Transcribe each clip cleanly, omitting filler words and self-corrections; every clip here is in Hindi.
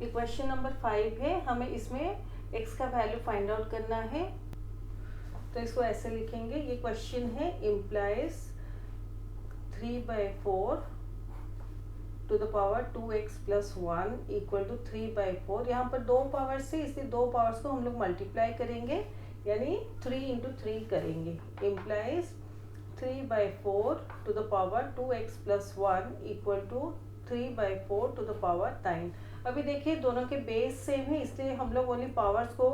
ये क्वेश्चन नंबर 5 है। हमें इसमें x का वैल्यू फाइंड आउट करना है, तो इसको ऐसे लिखेंगे। ये क्वेश्चन है implies 3/4 to the power 2x + 1 equal to 3/4। यहाँ पर दो पावर्स से, इसलिए दो पावर्स को हम लोग मल्टीप्लाई करेंगे, यानी 3 × 3 करेंगे। Implies 3/4 to the power 2x + 1 equal to 3/4 to the power 9। अभी देखिए दोनों के बेस सेम है, इसलिए हम लोग ओनली पावर्स को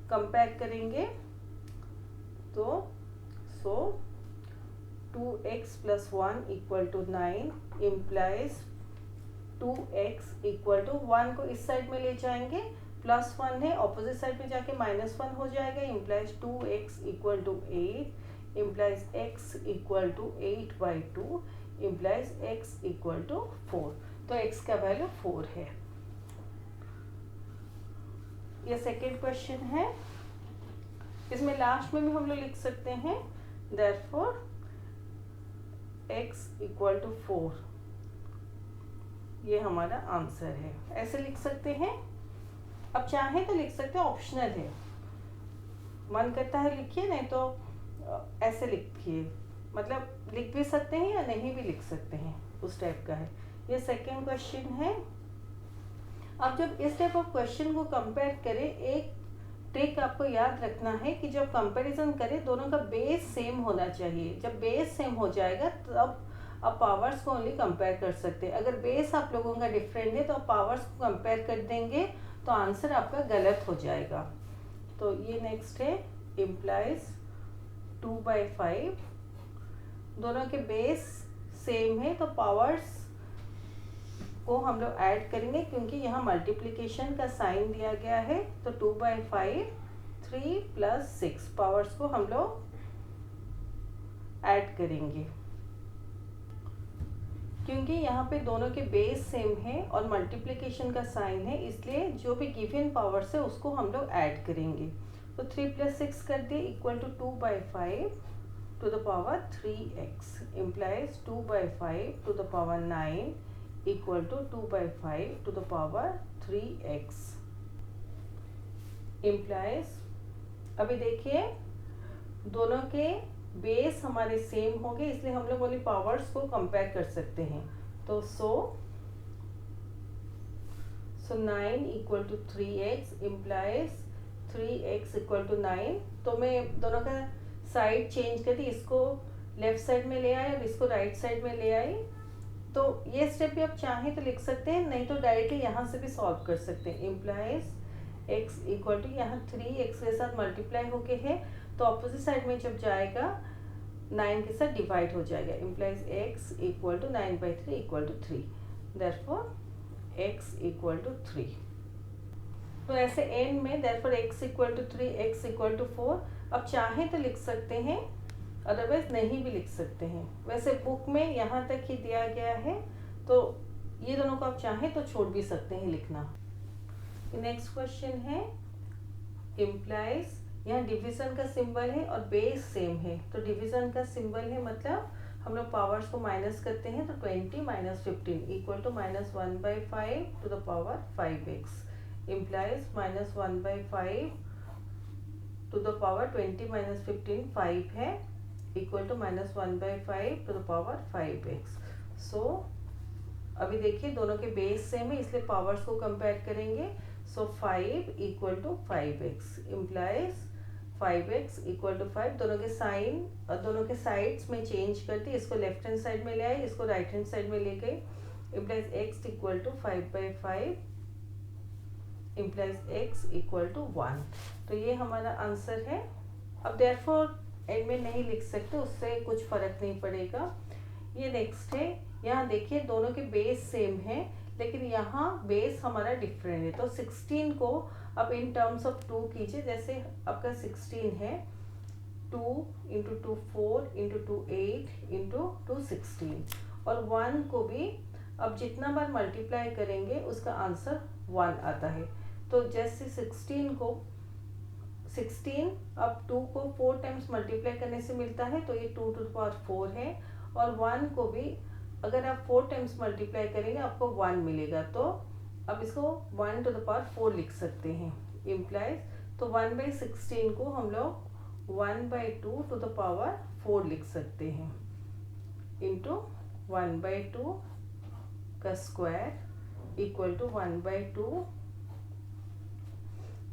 कंपेयर करेंगे। तो 2x + 1 equal to 9 implies 2x equal to 1 को इस साइड में ले जाएंगे, +1 है, ऑपोजिट साइड में जाके -1 हो जाएगा। Implies 2x equal to 8 implies x equal to 8/2 implies x equal to 4। तो x का वैल्यू 4 है। ये सेकेंड क्वेश्चन है। इसमें लास्ट में भी हम लोग लिख सकते हैं देयरफॉर x इक्वल टू 4, ये हमारा आंसर है। ऐसे लिख सकते हैं। अब चाहे तो लिख सकते हैं, ऑप्शनल है, मन करता है लिखिए, नहीं तो ऐसे लिखिए, मतलब लिख भी सकते हैं या नहीं भी लिख सकते हैं, उस टाइप का है। ये सेकेंड क्वेश्चन है। अब जब इस टाइप ऑफ क्वेश्चन को कंपेयर करें, एक ट्रिक आपको याद रखना है कि जब कंपैरिजन करें दोनों का बेस सेम होना चाहिए। जब बेस सेम हो जाएगा तब आप पावर्स को ओनली कंपेयर कर सकते हैं। अगर बेस आप लोगों का डिफरेंट है तो आप पावर्स को कंपेयर कर देंगे तो आंसर आपका गलत हो जाएगा। तो ये नेक्स्ट है इम्प्लाइज 2/5, दोनों के बेस सेम है तो पावर्स को हम लोग ऐड करेंगे, क्योंकि यहाँ मल्टीप्लिकेशन का साइन दिया गया है। तो 2/5 3 + 6 पावर्स को हम लोग ऐड करेंगे, क्योंकि यहाँ पे दोनों के बेस सेम है और मल्टीप्लिकेशन का साइन है, इसलिए जो भी गिवन पावर्स है उसको हम लोग ऐड करेंगे। तो 3 + 6 कर दिए equal to 2/5 to the power 3x implies 2/5 to the power 9 equal to 2/5 to the power 3x implies. अभी देखिए दोनों के बेस हमारे सेम हो गए, इसलिए हम लोग वाली पावर्स को कंपेयर कर सकते हैं। तो so 9 equal to 3x implies 3x equal to 9। तो मैं दोनों का साइड चेंज करती, इसको लेफ्ट साइड में ले आई और इसको राइट साइड में ले आई। तो ये स्टेप भी आप चाहें तो लिख सकते हैं, नहीं तो डायरेक्टली यहाँ से भी सॉल्व कर सकते हैं। इम्प्लाइज x इक्वल टू, यहाँ 3x के साथ मल्टीप्लाई होके है तो अपोजिट साइड में जब जाएगा 9 के साथ डिवाइड हो जाएगा। Implies x equal to 9/3 equal to 3, therefore x equal to 3। तो ऐसे एंड में therefore x equal to 3 x equal to 4 अब चाहें तो लिख सकते हैं, अदरवाइज नहीं भी लिख सकते हैं। वैसे बुक में यहाँ तक ही दिया गया है, तो ये दोनों को आप चाहें तो छोड़ भी सकते हैं लिखना। नेक्स्ट क्वेश्चन है इम्प्लाइज, यहाँ डिवीजन का सिंबल है और बेस सेम है। तो डिवीजन का सिंबल है मतलब हम लोग पावर्स को माइनस करते हैं, तो 20 - 15 equal to -1/5 to the power 5x implies -1/5 to the power 20 - 15 5 है equal to -1/5 to the power 5x। So अभी देखिए दोनों के बेस सेम है, इसलिए पावर्स को कंपेयर करेंगे। So 5 equal to 5x implies 5x equal to 5। दोनों के साइन और दोनों के साइड्स में चेंज करती, इसको लेफ्ट हैंड साइड में ले आई, इसको राइट हैंड साइड में ले गई। Implies x equal to 5/5 implies x equal to 1। तो ये हमारा आंसर है। अब देयरफॉर एंड में नहीं लिख सकते, उससे कुछ फर्क नहीं पड़ेगा। ये नेक्स्ट है, यहाँ देखिए दोनों के बेस सेम है लेकिन यहाँ बेस हमारा डिफरेंट है। तो 16 को अब इन टर्म्स ऑफ 2 कीजिए। जैसे आपका 16 है 2 × 2 4 × 2 8 × 2 16, और 1 को भी अब जितना बार मल्टीप्लाई करेंगे उसका आंसर 1 आता है। तो जैसे 16 को 16 अब 2 को 4 टाइम्स मल्टीप्लाई करने से मिलता है, तो ये 2 टू द पावर 4 है। और 1 को भी अगर आप 4 टाइम्स मल्टीप्लाई करेंगे आपको 1 मिलेगा। तो अब इसको 1 to the power 4 लिख सकते हैं, इम्प्लाइज तो 1/16 को हम लोग 1/2 to the power 4 लिख सकते हैं इंटू 1/2 का square equal to 1/2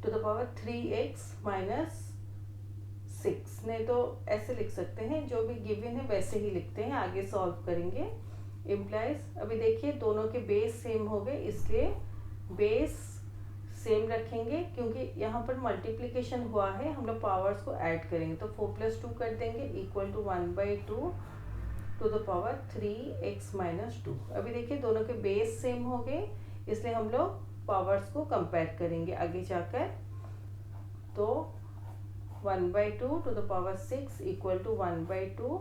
to the power 3x minus 6। नहीं तो ऐसे लिख सकते हैं, जो भी गिवन है वैसे ही लिखते हैं, आगे सॉल्व करेंगे। इम्प्लाइज अभी देखिए दोनों के बेस सेम हो गए, इसलिए बेस सेम रखेंगे, क्योंकि यहाँ पर मल्टीप्लिकेशन हुआ है, हम लोग पावर्स को ऐड करेंगे तो 4+2 कर देंगे equal to 1/2 to the power 3x minus 2। अभी देखिए दोनों के बेस सेम हो गए, इसलिए हम लोग पावर्स को कंपेयर करेंगे आगे जाकर। तो 1/2 to the power 6 equal to 1/2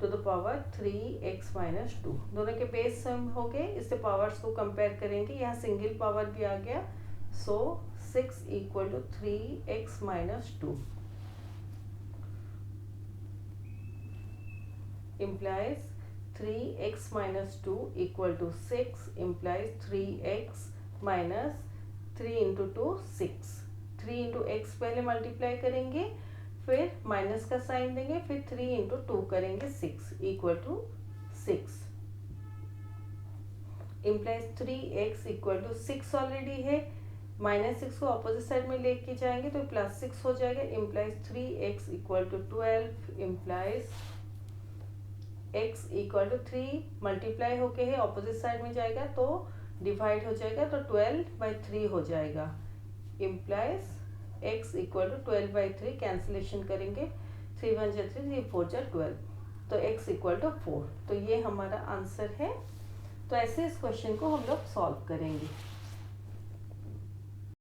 to the power 3x minus 2। दोनों के बेस सेम हो गए, इससे पावर्स को कंपेयर करेंगे, यहाँ सिंगल पावर भी आ गया, so 6 equal to 3x minus 2 implies 3x minus 2 equal to 6 implies 3x minus 3 into 2 6। 3 into x पहले मल्टीप्लाई करेंगे, फिर माइनस का साइन देंगे, फिर 3 इंटू 2 करेंगे 6 equal to 6। Implies 3x equal to 6 already है, -6 को अपोजिट साइड में लेके जाएंगे तो +6 हो जाएगा। Implies 3x equal to 12 implies x equal to 3 multiply होके है अपोजिट साइड में जाएगा तो डिवाइड हो जाएगा, तो 12/3 हो जाएगा। Implies x equal to 12/3 cancellation करेंगे, 3 1 जा 3 3 4 जा 12, तो x इक्वल टू 4। तो ये हमारा आंसर है। तो ऐसे इस क्वेश्चन को हम लोग सॉल्व करेंगे।